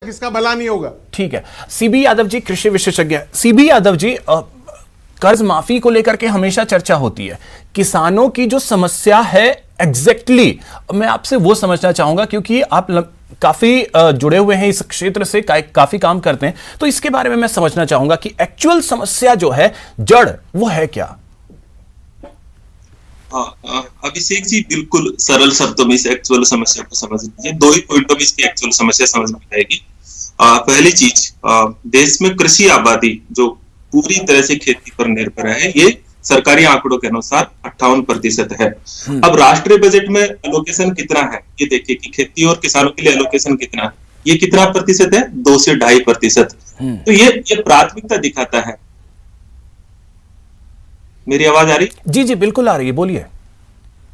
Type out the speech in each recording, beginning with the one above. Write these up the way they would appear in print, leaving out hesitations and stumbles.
किसका भला नहीं होगा। ठीक है, सीबी यादव जी, कृषि विशेषज्ञ। सीबी यादव जी, कर्ज माफी को लेकर के हमेशा चर्चा होती है। किसानों की जो समस्या है एग्जैक्टली मैं आपसे वो समझना चाहूंगा, क्योंकि आप काफी जुड़े हुए हैं इस क्षेत्र से, काफी काम करते हैं, तो इसके बारे में मैं समझना चाहूंगा कि एक्चुअल समस्या जो है, जड़ वो है क्या। अभिषेक जी, बिल्कुल सरल शब्दों में इस एक्चुअल समस्या को समझ लीजिए। दो ही पॉइंटों में इसकी एक्चुअल समस्या समझ में आएगी। पहली चीज, देश में कृषि आबादी जो पूरी तरह से खेती पर निर्भर है, ये सरकारी आंकड़ों के अनुसार 58% है। अब राष्ट्रीय बजट में एलोकेशन कितना है ये देखिए कि खेती और किसानों के लिए एलोकेशन कितना है, ये कितना प्रतिशत है, 2 से 2.5%। तो ये प्राथमिकता दिखाता है। मेरी आवाज आ रही? जी जी बिल्कुल आ रही है, बोलिए।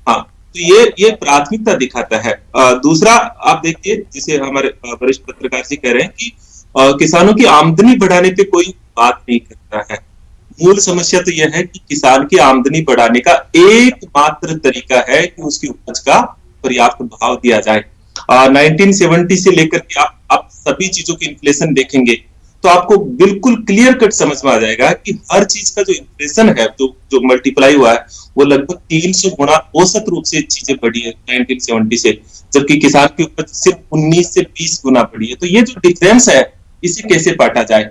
हाँ, तो ये प्राथमिकता दिखाता है। दूसरा आप देखिए, जिसे हमारे वरिष्ठ पत्रकार जी कह रहे हैं कि किसानों की आमदनी बढ़ाने पे कोई बात नहीं करता है। मूल समस्या तो यह है कि किसान की आमदनी बढ़ाने का एकमात्र तरीका है कि उसकी उपज का पर्याप्त भाव दिया जाए। 1970 से लेकर के आप सभी चीजों की इन्फ्लेशन देखेंगे तो आपको बिल्कुल क्लियर कट समझ में आ जाएगा कि हर चीज का जो इन्फ्लेशन है, जो मल्टीप्लाई हुआ है, वो लगभग 300 गुना औसत रूप से चीजें बढ़ी है 1970 से, जबकि किसान की उपज सिर्फ 19 से 20 गुना बढ़ी है। तो ये जो डिफरेंस है, इसे कैसे पाटा जाए?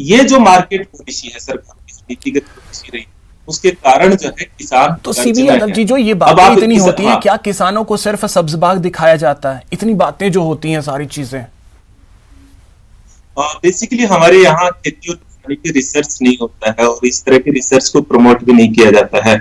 ये जो मार्केट पॉलिसी है, सरकार की नीतिगत पॉलिसी रही, उसके कारण जो है किसान। तो सीबी यादव जी, जो ये बातें इतनी होती हैं, क्या किसानों को सिर्फ सब्ज बाग दिखाया जाता है? इतनी बातें जो होती हैं, सारी चीजें बेसिकली हमारे यहाँ खेती और किसानी की रिसर्च नहीं होता है और इस तरह की रिसर्च को प्रमोट भी नहीं किया जाता है।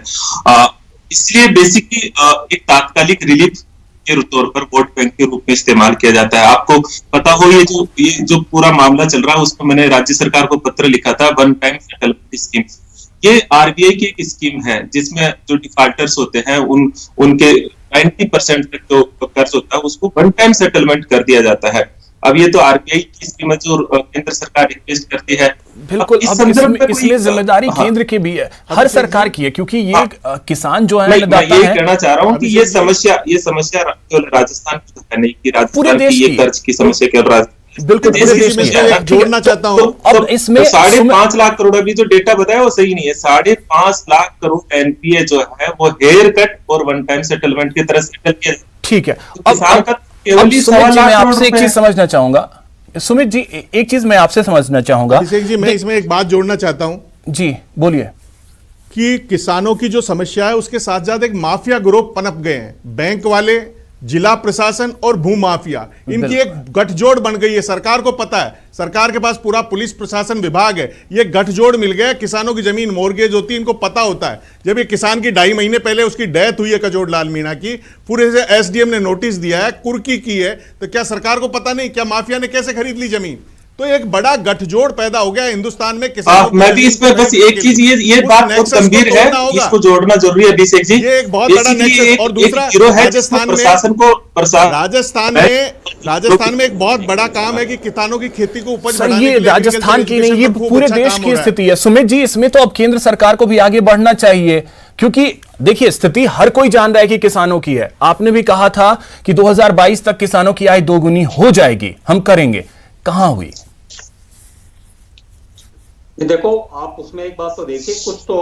इसलिए बेसिकली एक तात्कालिक रिलीफ के तौर पर वोट बैंक के रूप में इस्तेमाल किया जाता है। आपको पता हो, ये जो पूरा मामला चल रहा है, उसको मैंने राज्य सरकार को पत्र लिखा था, वन टाइम सेटलमेंट स्कीम। ये आरबीआई की एक स्कीम है जिसमें जो डिफॉल्टर्स होते हैं उनके 90% तक जो कर्ज होता है उसको वन टाइम सेटलमेंट कर दिया जाता है। अब ये तो आरबीआई की स्कीम है जो केंद्र सरकार रिक्वेस्ट करती है। बिल्कुल, इसमें जिम्मेदारी केंद्र की भी है, हर सरकार की है, क्योंकि ये किसान जो है, मैं ये कहना चाह रहा हूँ कि ये समस्या केवल राजस्थान की नहीं, कि राजस्थान की ये कर्ज की समस्या केवल बिल्कुल पूरे देश में जोड़ना चाहता हूँ। अब इसमें 5.5 लाख करोड़, अभी जो डेटा बताया वो सही नहीं है। 5.5 लाख करोड़ एनपीए जो है वो हेयर कट और वन टाइम सेटलमेंट की तरह सेटल किया। ठीक है, किसान का मैं आपसे एक चीज समझना चाहूंगा, सुमित जी, एक चीज मैं आपसे समझना चाहूंगा। अभिषेक जी, मैं इसमें एक बात जोड़ना चाहता हूं। जी बोलिए। कि किसानों की जो समस्या है, उसके साथ साथ एक माफिया ग्रुप पनप गए हैं। बैंक वाले, जिला प्रशासन और भू माफिया, इनकी एक गठजोड़ बन गई है। सरकार को पता है, सरकार के पास पूरा पुलिस प्रशासन विभाग है, ये गठजोड़ मिल गया। किसानों की जमीन मोर्गेज होती है, इनको पता होता है। जब ये किसान की 2.5 महीने पहले उसकी डेथ हुई है, कजोड़ लाल मीणा की, पूरे से एसडीएम ने नोटिस दिया है, कुर्की की है, तो क्या सरकार को पता नहीं? क्या माफिया ने कैसे खरीद ली जमीन? तो एक बड़ा गठजोड़ पैदा हो गया हिंदुस्तान में किसानों। मैं भी इसमें बस एक चीज, ये बात बहुत गंभीर है, इसको जोड़ना जरूरी है अभिषेक जी। ये एक बहुत बड़ा नेक्सस। और दूसरा, राजस्थान में एक बहुत बड़ा काम है कि किसानों की खेती को उपज बढ़ाने के लिए। ये राजस्थान की नहीं, ये पूरे देश की स्थिति है। सुमित जी, इसमें तो अब केंद्र सरकार को भी आगे बढ़ना चाहिए, क्योंकि देखिए स्थिति हर कोई जान रहा है कि किसानों की है। आपने भी कहा था कि 2022 तक किसानों की आय 2 गुनी हो जाएगी, हम करेंगे, कहां हुई? देखो, आप उसमें एक बात तो देखिए, कुछ तो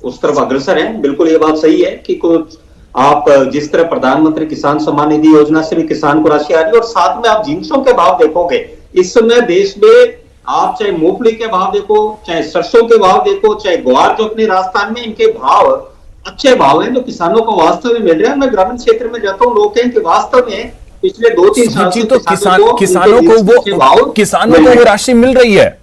उस तरफ अग्रसर है, बिल्कुल ये बात सही है कि कुछ आप जिस तरह प्रधानमंत्री किसान सम्मान निधि योजना से भी किसान को राशि आ रही है, और साथ में आप जिंसों के भाव देखोगे इस समय देश में, आप चाहे मूंगफली के भाव देखो, चाहे सरसों के भाव देखो, चाहे ग्वार जो अपने राजस्थान में, इनके भाव अच्छे भाव है जो किसानों को वास्तव में मिल रहे हैं। मैं ग्रामीण क्षेत्र में जाता हूँ, लोग कहें कि वास्तव में पिछले 2-3 साल से तो किसानों को वो राशि मिल रही है।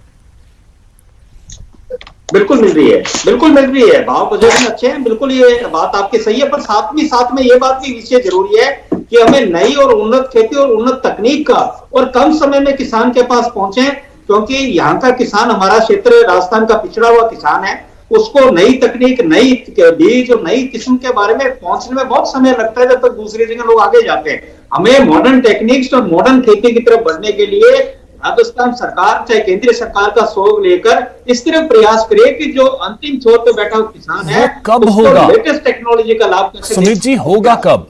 बिल्कुल मिल रही है, बिल्कुल मिल रही है, भाव बजट में अच्छे हैं, बिल्कुल ये बात आपकी सही है। पर साथ में ये बात भी विषय जरूरी है कि हमें नई और उन्नत खेती और उन्नत तकनीक का और कम समय में किसान के पास पहुंचे, क्योंकि यहाँ का किसान, हमारा क्षेत्र राजस्थान का पिछड़ा हुआ किसान है, उसको नई तकनीक, नई बीज और नई किस्म के बारे में पहुंचने में बहुत समय लगता है, जब तक दूसरी जगह लोग आगे जाते हैं। हमें मॉडर्न टेक्निक्स और मॉडर्न खेती की तरफ बढ़ने के लिए राजस्थान सरकार, चाहे केंद्रीय सरकार का सहयोग लेकर इस तरह प्रयास करे कि जो अंतिम छोर पे बैठा हुआ किसान है, कब होगा? लेटेस्ट टेक्नोलॉजी का लाभ कैसे? सुमित जी, होगा कब?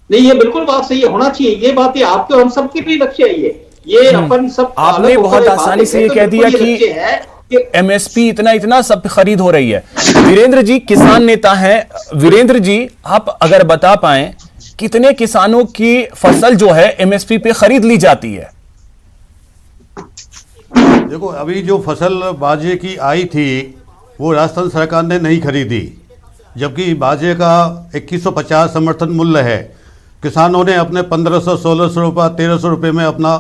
नहीं, ये बिल्कुल बात सही है, होना चाहिए ये बात, ये आपके हम सबकी भी लक्ष्य है ये अपन सब। आपने बहुत आसानी से ये कह दिया कि एमएसपी इतना सब खरीद हो रही है। वीरेंद्र जी किसान नेता हैं, वीरेंद्र जी आप अगर बता पाएं कितने किसानों की फसल जो है एमएसपी पे खरीद ली जाती है? देखो, अभी जो फसल बाजरे की आई थी वो राजस्थान सरकार ने नहीं खरीदी, जबकि बाजरे का 2150 समर्थन मूल्य है। किसानों ने अपने 1500, 1600 रुपये, 1300 रुपये में अपना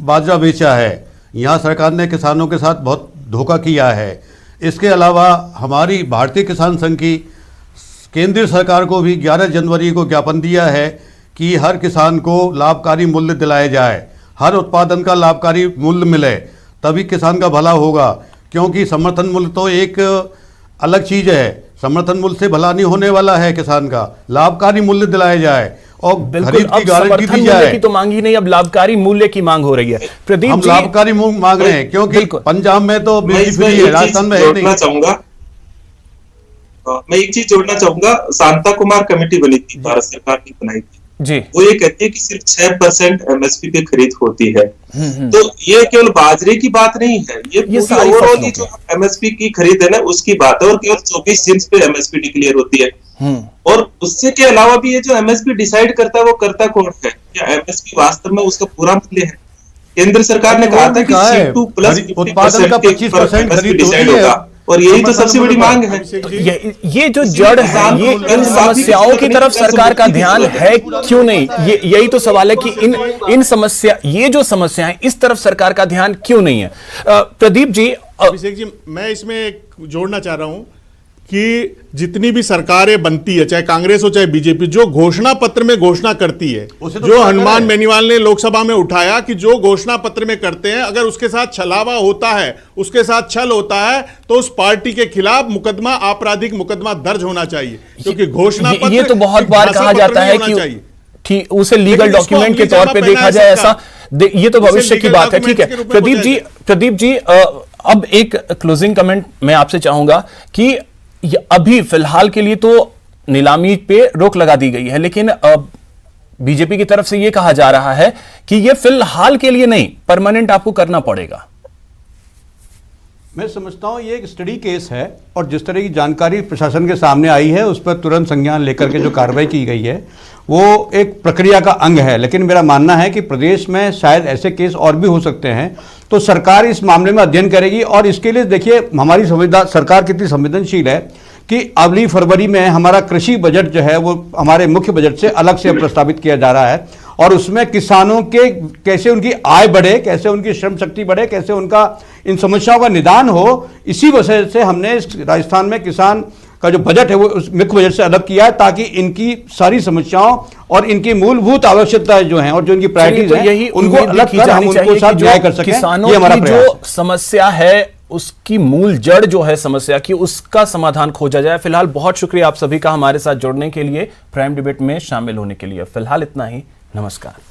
बाजरा बेचा है। यहाँ सरकार ने किसानों के साथ बहुत धोखा किया है। इसके अलावा हमारी भारतीय किसान संघ की केंद्रीय सरकार को भी 11 जनवरी को ज्ञापन दिया है कि हर किसान को लाभकारी मूल्य दिलाया जाए, हर उत्पादन का लाभकारी मूल्य मिले, तभी किसान का भला होगा। क्योंकि समर्थन मूल्य तो एक अलग चीज़ है, समर्थन मूल्य से भला नहीं होने वाला है किसान का। लाभकारी मूल्य दिलाया जाए और खरीद की गारंटी दी जाए। की तो मांग ही नहीं, अब लाभकारी मूल्य की मांग हो रही है। प्रदीप हम जी लाभकारी मांग रहे हैं, क्योंकि पंजाब में तो बिजली फ्री है, राजस्थान में है नहीं। मैं एक चीज जोड़ना चाहूंगा, शांता कुमार कमेटी बनी थी, भारत सरकार की बनाई थी जी, वो ये कहती है कि सिर्फ 6% एमएसपी पे खरीद होती है। तो ये केवल बाजरे की बात नहीं है, ये सारी ओवरऑल फसलों जो एमएसपी की खरीद है ना उसकी बात है, और केवल 24 जिन्स पे एमएसपी डिक्लेयर होती है। और उससे के अलावा भी ये जो एमएसपी डिसाइड करता है वो करता कौन है? क्या एमएसपी वास्तव में उसका पूरा मूल्य है? केंद्र सरकार ने कहा था कि C2 प्लस उत्पादन का 25% खरीद डिसाइड होगा, और यही तो सबसे बड़ी मांग है। ये जो जड़ है, ये इन समस्याओं की तरफ सरकार का ध्यान है क्यों नहीं? यही तो सवाल है कि इन समस्या, ये जो समस्या है इस तरफ सरकार का ध्यान क्यों नहीं है? प्रदीप जी, अभिषेक जी, मैं इसमें एक जोड़ना चाह रहा हूं कि जितनी भी सरकारें बनती है, चाहे कांग्रेस हो चाहे बीजेपी, जो घोषणा पत्र में घोषणा करती है, तो जो हनुमान बेनीवाल ने लोकसभा में उठाया कि जो घोषणा पत्र में करते हैं अगर उसके साथ छलावा होता है, उसके साथ छल होता है, तो उस पार्टी के खिलाफ मुकदमा, आपराधिक मुकदमा दर्ज होना चाहिए। क्योंकि घोषणा पत्र ये तो बहुत बार कहा जाता है कि ठीक उसे लीगल डॉक्यूमेंट के तौर पे देखा जाए, ऐसा ये तो भविष्य की बात है। ठीक है प्रदीप जी, अब एक क्लोजिंग कमेंट मैं आपसे चाहूंगा कि अभी फिलहाल के लिए तो नीलामी पे रोक लगा दी गई है, लेकिन बीजेपी की तरफ से यह कहा जा रहा है कि यह फिलहाल के लिए नहीं, परमानेंट आपको करना पड़ेगा। मैं समझता हूं ये एक स्टडी केस है, और जिस तरह की जानकारी प्रशासन के सामने आई है उस पर तुरंत संज्ञान लेकर के जो कार्रवाई की गई है वो एक प्रक्रिया का अंग है। लेकिन मेरा मानना है कि प्रदेश में शायद ऐसे केस और भी हो सकते हैं, तो सरकार इस मामले में अध्ययन करेगी। और इसके लिए देखिए, हमारी सरकार कितनी संवेदनशील है कि अगली फरवरी में हमारा कृषि बजट जो है वो हमारे मुख्य बजट से अलग से प्रस्तावित किया जा रहा है, और उसमें किसानों के कैसे उनकी आय बढ़े, कैसे उनकी श्रम शक्ति बढ़े, कैसे उनका इन समस्याओं का निदान हो, इसी वजह से हमने इस राजस्थान में किसान का जो बजट है वो उस मुख्य बजट से अलग किया है, ताकि इनकी सारी समस्याओं और इनकी मूलभूत आवश्यकताएं जो हैं और जो इनकी प्रायोरिटीज हैं उनको अलग कर हम उनको साथ न्याय कर सकें। किसानों की जो समस्या है उसकी मूल जड़ जो है समस्या की, उसका समाधान खोजा जाए। फिलहाल बहुत शुक्रिया आप सभी का हमारे साथ जुड़ने के लिए, प्राइम डिबेट में शामिल होने के लिए। फिलहाल इतना ही, नमस्कार।